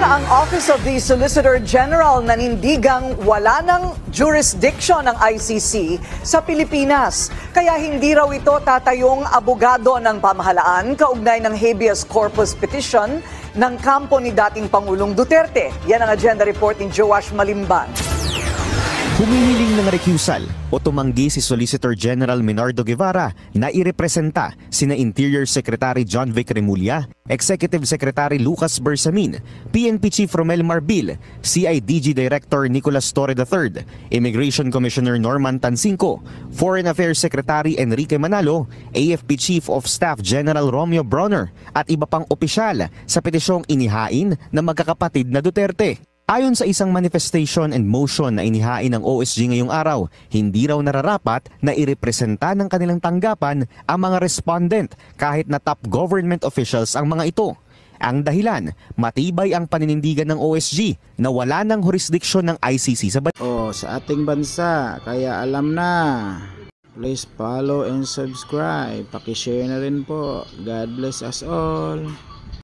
ang Office of the Solicitor General nanindigang wala ng jurisdiction ng ICC sa Pilipinas. Kaya hindi raw ito tatayong abogado ng pamahalaan kaugnay ng habeas corpus petition ng kampo ni dating Pangulong Duterte. Yan ang agenda report ni Joash Malimban. Humihiling ng recusal o tumanggi si Solicitor General Menardo Guevara na irepresenta sina Interior Secretary John Vic Remulla, Executive Secretary Lucas Bersamin, PNP Chief Romel Marbil, CIDG Director Nicolas Torre III, Immigration Commissioner Norman Tansinco, Foreign Affairs Secretary Enrique Manalo, AFP Chief of Staff General Romeo Bronner at iba pang opisyal sa petisyong inihain ng magkakapatid na Duterte. Ayon sa isang manifestation and motion na inihain ng OSG ngayong araw, hindi raw nararapat na irepresenta ng kanilang tanggapan ang mga respondent kahit na top government officials ang mga ito. Ang dahilan, matibay ang paninindigan ng OSG na wala ng jurisdiction ng ICC sa sa ating bansa, kaya alam na. Please follow and subscribe. Paki-share na rin po. God bless us all.